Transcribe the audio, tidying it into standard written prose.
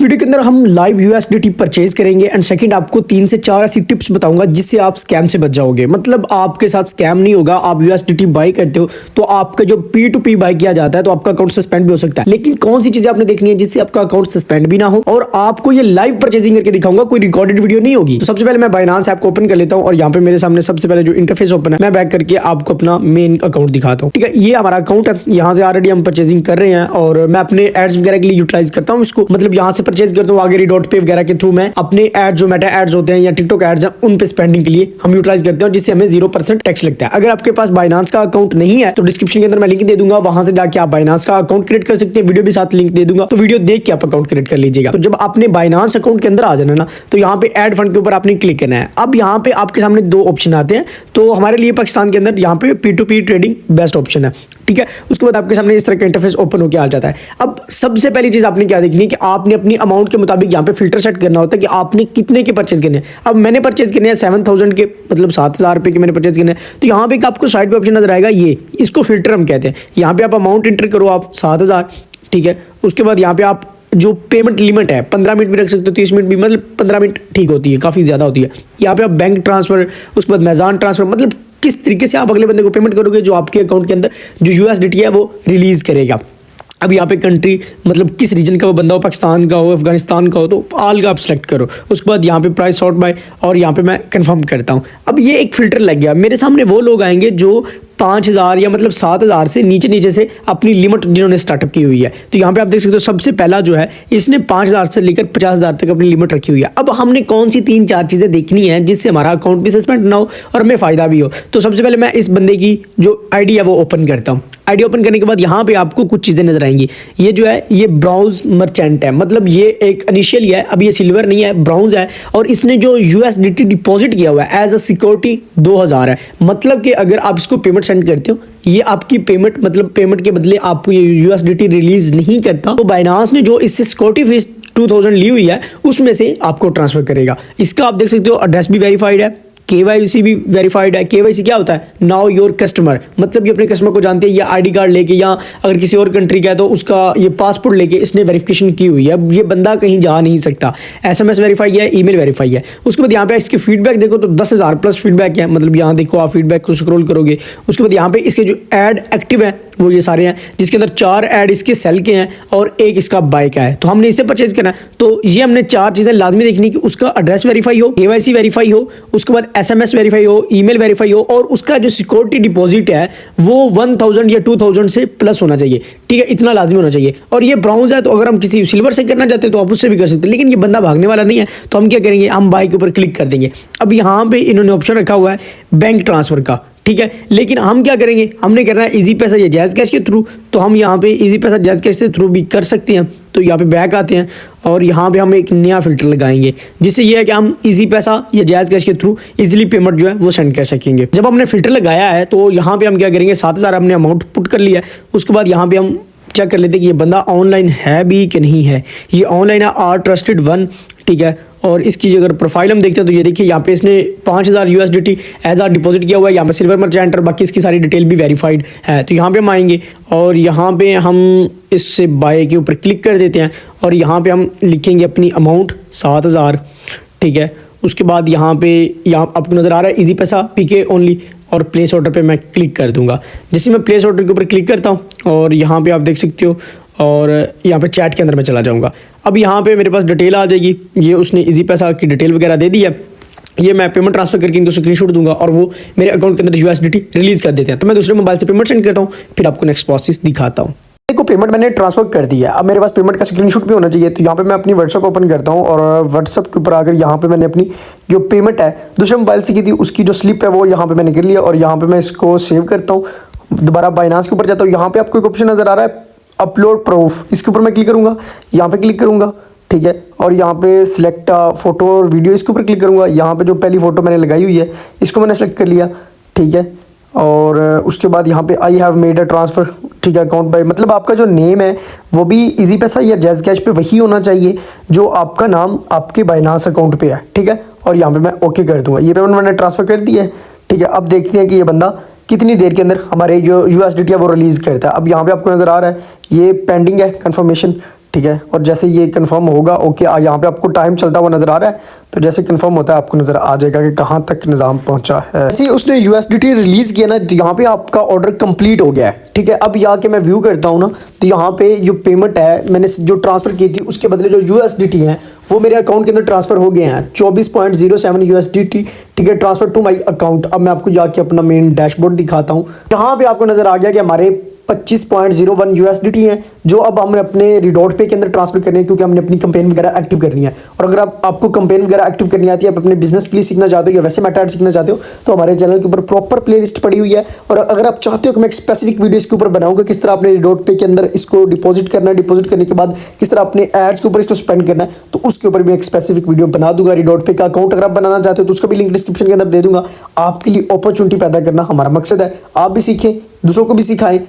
Video के अंदर हम लाइव यूएसडीटी परचेज करेंगे एंड सेकंड आपको 3 से 4 ऐसी टिप्स बताऊंगा जिससे आप स्कैम से बच जाओगे। मतलब आपके साथ स्कैम नहीं होगा। आप यूएसडीटी बाई करते हो तो आपका जो P2P बाई किया जाता है तो आपका अकाउंट सस्पेंड भी हो सकता है। लेकिन कौन सी चीजें आपने देखनी है जिससे आपका अकाउंट सस्पेंड भी ना हो, और आपको ये लाइव परचेजिंग करके दिखाऊंगा, कोई रिकॉर्डेड वीडियो नहीं होगी। तो सबसे पहले मैं बाइनांस ऐप को ओपन कर लेता हूँ और यहाँ पे मेरे सामने सबसे पहले जो इंटरफेस ओपन है मैं बैक करके आपको अपना मेन अकाउंट दिखाता हूँ। ठीक है, ये हमारा अकाउंट है। यहाँ से ऑलरेडी हम परचेजिंग कर रहे हैं और मैं अपने एड्स वगैरह के लिए यूटिलाइज करता हूँ इसको। मतलब यहाँ से परचेज करता हूँ आगे डॉट पे वगैरह के थ्रू मैं अपने एड जो मेटा एड्स होते हैं या टिकटॉक एड्स हैं उन पे स्पेंडिंग के लिए हम यूटिलाइज करते हैं, जिससे हमें 0% टैक्स लगता है। अगर आपके पास बाइनांस का अकाउंट नहीं है तो डिस्क्रिप्शन के अंदर मैं लिंक दे दूंगा, वहां से जाके आप बाइनांस का अकाउंट क्रिएट कर सकते हैं। वीडियो भी साथ लिंक दे दूंगा, तो वीडियो देख के आप अकाउंट क्रिएट कर लीजिएगा। तो जब आपने बाइनांस अकाउंट के अंदर आ जाना ना तो यहाँ पे एड फंड के ऊपर आपने क्लिक करना है। अब यहाँ पे आपके सामने दो ऑप्शन आते हैं, तो हमारे लिए पाकिस्तान के अंदर यहाँ पे P2P ट्रेडिंग बेस्ट ऑप्शन है। ठीक है, उसके बाद आपके सामने इस तरह का इंटरफेस ओपन होकर आ जाता है। अब सबसे पहली चीज आपने क्या देखनी है कि आपने अपनी अमाउंट के मुताबिक यहाँ पे फिल्टर सेट करना होता है कि आपने कितने के परचेज करने हैं। अब मैंने परचेज करने हैं 7000 के, मतलब 7000 रुपए के मैंने परचेज करने हैं। तो यहाँ पे एक आपको साइड पे ऑप्शन नजर आएगा, ये इसको फिल्टर हम कहते हैं। यहाँ पे आप अमाउंट एंटर करो आप 7000। ठीक है, उसके बाद यहाँ पे आप जो पेमेंट लिमिट है 15 मिनट भी रख सकते हो, 30 मिनट भी, मतलब 15 मिनट ठीक होती है, काफ़ी ज़्यादा होती है। यहाँ पे आप बैंक ट्रांसफ़र, उसके बाद अमेज़न ट्रांसफ़र, मतलब किस तरीके से आप अगले बंदे को पेमेंट करोगे जो आपके अकाउंट के अंदर जो यूएसडीटी है वो रिलीज़ करेगा। अब यहाँ पे कंट्री, मतलब किस रीजन का वो बंदा हो, पाकिस्तान का हो, अफगानिस्तान का हो, तो आल का आप सेलेक्ट करो। उसके बाद यहाँ पे प्राइस सॉर्ट बाय, और यहाँ पे मैं कंफर्म करता हूँ। अब ये एक फिल्टर लग गया मेरे सामने। वो लोग आएंगे जो 5000 या मतलब 7000 से नीचे से अपनी लिमिट जिन्होंने स्टार्टअप की हुई है। तो यहाँ पे आप देख सकते हो सबसे पहला जो है इसने 5000 से लेकर 50000 तक अपनी लिमिट रखी हुई है। अब हमने कौन सी 3-4 चीज़ें देखनी है जिससे हमारा अकाउंट भी सस्पेंड ना हो और हमें फ़ायदा भी हो। तो सबसे पहले मैं इस बंदे की जो आईडी है वो ओपन करता हूँ। आईडी ओपन करने के बाद यहाँ पे आपको कुछ चीज़ें नजर आएंगी। ये जो है ये ब्राउज मर्चेंट है, मतलब ये एक इनिशियल ही है, अभी ये सिल्वर नहीं है, ब्राउज है। और इसने जो यूएसडीटी डिपॉजिट किया हुआ है एज अ सिक्योरिटी 2000 है। मतलब कि अगर आप इसको पेमेंट सेंड करते हो, ये आपकी पेमेंट, मतलब पेमेंट के बदले आपको ये यूएसडीटी रिलीज नहीं करता, तो बाइनांस ने जो इससे सिक्योरिटी फीस 2000 ली हुई है उसमें से आपको ट्रांसफर करेगा। इसका आप देख सकते हो एड्रेस भी वेरीफाइड है, केवाईसी भी वेरीफाइड है। केवाईसी क्या होता है? नाउ योर कस्टमर, मतलब ये अपने कस्टमर को जानते हैं, या आईडी कार्ड लेके, या अगर किसी और कंट्री का है तो उसका ये पासपोर्ट लेके इसने वेरिफिकेशन की हुई है। ये बंदा कहीं जा नहीं सकता। एसएमएस वेरीफाई है, ईमेल वेरीफाई है। उसके बाद यहाँ पे इसके फीडबैक देखो तो 10,000 प्लस फीडबैक है। मतलब यहाँ देखो आप फीडबैक को स्क्रॉल करोगे, उसके बाद यहाँ पे इसके जो ऐड एक्टिव है वो ये सारे हैं, जिसके अंदर 4 ऐड इसके सेल के हैं और 1 इसका बाय का है। तो हमने इससे परचेज करना है, तो ये हमने 4 चीज़ें लाजमी देखनी कि उसका एड्रेस वेरीफाई हो, केवाईसी वेरीफाई हो, उसके बाद एसएमएस वेरीफाई हो, ईमेल वेरीफाई हो, और उसका जो सिक्योरिटी डिपॉजिट है वो 1000 या 2000 से प्लस होना चाहिए। ठीक है, इतना लाजमी होना चाहिए। और ये ब्राउज है, तो अगर हम किसी सिल्वर से करना चाहते हैं तो आप उससे भी कर सकते हैं, लेकिन ये बंदा भागने वाला नहीं है, तो हम क्या करेंगे, हम बाय के ऊपर क्लिक कर देंगे। अब यहाँ पे इन्होंने ऑप्शन रखा हुआ है बैंक ट्रांसफर का। ठीक है, लेकिन हम क्या करेंगे, हमने करना है इजी पैसा या जैज़ कैश के थ्रू। तो हम यहाँ पे इजी पैसा जैज़ कैश के थ्रू भी कर सकते हैं। तो यहाँ पे बैक आते हैं और यहाँ पे हम एक नया फिल्टर लगाएंगे, जिससे ये है कि हम इजी पैसा या जैज़ कैश के थ्रू इजीली पेमेंट जो है वो सेंड कर सकेंगे। जब हमने फिल्टर लगाया है तो यहाँ पे हम क्या करेंगे, 7000 हमने अमाउंट पुट कर लिया है। उसके बाद यहाँ पे हम चेक कर लेते हैं कि ये बंदा ऑनलाइन है भी कि नहीं है। ये ऑनलाइन है, आर ट्रस्टेड 1। ठीक है, और इसकी अगर प्रोफाइल हम देखते हैं तो ये देखिए यहाँ पे इसने 5000 यूएसडीटी एज आ डिपॉजिट किया हुआ है। यहाँ पे सिल्वर मर्चेंट और बाकी इसकी सारी डिटेल भी वेरीफाइड है। तो यहाँ पे हम आएंगे और यहाँ पे हम इससे बाय के ऊपर क्लिक कर देते हैं और यहाँ पे हम लिखेंगे अपनी अमाउंट 7000। ठीक है, उसके बाद यहाँ आपको नज़र आ रहा है इजी पैसा पीके ओनली, और प्लेस ऑर्डर पे मैं क्लिक कर दूंगा। जैसे मैं प्लेस ऑर्डर के ऊपर क्लिक करता हूँ और यहाँ पे आप देख सकते हो, और यहाँ पे चैट के अंदर मैं चला जाऊँगा। अब यहाँ पे मेरे पास डिटेल आ जाएगी। ये उसने इजी पैसा की डिटेल वगैरह दे दी है। ये मैं पेमेंट ट्रांसफर करके इनको स्क्रीनशॉट दूंगा और वो मेरे अकाउंट के अंदर यूएसडीटी रिलीज़ कर देते हैं। तो मैं दूसरे मोबाइल से पेमेंट सेंड करता हूँ, फिर आपको नेक्स्ट प्रोसेस दिखाता हूँ। देखो पेमेंट मैंने ट्रांसफर कर दी है। अब मेरे पास पेमेंट का स्क्रीनशॉट भी होना चाहिए। तो यहाँ पे मैं अपनी व्हाट्सएप ओपन करता हूँ और व्हाट्सएप के ऊपर आकर यहाँ पे मैंने अपनी जो पेमेंट है दूसरे मोबाइल से की थी उसकी जो स्लिप है वो यहाँ पे मैंने कर लिया, और यहाँ पे मैं इसको सेव करता हूँ। दोबारा बाइनांस के ऊपर जाता हूँ। यहाँ पे आपको एक ऑप्शन नजर आ रहा है अपलोड प्रूफ, इसके ऊपर मैं क्लिक करूँगा, यहाँ पे क्लिक करूँगा। ठीक है, और यहाँ पे सिलेक्ट फोटो और वीडियो, इसके ऊपर क्लिक करूँगा। यहाँ पे जो पहली फ़ोटो मैंने लगाई हुई है इसको मैंने सेलेक्ट कर लिया। ठीक है, और उसके बाद यहाँ पे I have made a transfer. ठीक है, अकाउंट बाय, मतलब आपका जो नेम है वो भी इजी पैसा या जैज़ कैश पे वही होना चाहिए जो आपका नाम आपके बाइनांस अकाउंट पे है। ठीक है, और यहाँ पे मैं ओके कर दूँगा। ये पेमेंट मैंने ट्रांसफ़र कर दी है। ठीक है, अब देखते हैं कि ये बंदा कितनी देर के अंदर हमारे जो यूएसडीटी है वो रिलीज़ करता है। अब यहाँ पे आपको नज़र आ रहा है ये पेंडिंग है कंफर्मेशन। ठीक है। और जैसे ये कंफर्म होगा, ओके, यहाँ पे आपको टाइम चलता हुआ नज़र आ रहा है, तो जैसे कंफर्म होता है आपको नज़र आ जाएगा कि कहाँ तक निज़ाम पहुँचा है। जैसे उसने यूएसडीटी रिलीज़ किया ना, तो यहाँ पे आपका ऑर्डर कंप्लीट हो गया है, ठीक है। अब यहाँ के मैं व्यू करता हूँ ना, तो यहाँ पे जो पेमेंट है मैंने जो ट्रांसफ़र की थी उसके बदले जो यूएसडीटी हैं वो मेरे अकाउंट के अंदर ट्रांसफ़र हो गए हैं 24.07 यूएसडीटी, ठीक है, ट्रांसफ़र टू माई अकाउंट। अब मैं आपको जाके अपना मेन डैशबोर्ड दिखाता हूँ। यहाँ पे आपको नज़र आ गया कि हमारे 25.01 यूएसडीटी हैं जो अब हमने अपने रिडॉट पे के अंदर ट्रांसफर करने हैं, क्योंकि हमने अपनी कंपेन वगैरह एक्टिव करनी है। और अगर आपको कंपेन वगैरह एक्टिव करनी आती है, आप अपने बिजनेस के लिए सीखना चाहते हो या वैसे मैटर सीखना चाहते हो, तो हमारे चैनल के ऊपर प्रॉपर प्लेलिस्ट पड़ी हुई है। और अगर आप चाहते हो कि मैं एक स्पेसिफिक वीडियो इसके ऊपर बनाऊंगा, किस तरह अपने रिडॉट पे के अंदर इसको डिपॉजिट करना है, डिपॉजिट करने के बाद किस तरह अपने एड्स के ऊपर इसको स्पेंड करना है, तो उसके ऊपर भी एक स्पेसिफिक वीडियो बना दूंगा। रिडॉट पे का अकाउंट अगर आप बनाना चाहते हो तो उसका भी लिंक डिस्क्रिप्शन के अंदर दे दूंगा। आपके लिए अपॉर्चुनिटी पैदा करना हमारा मकसद है। आप भी सीखें, दूसरों को भी सिखाएं।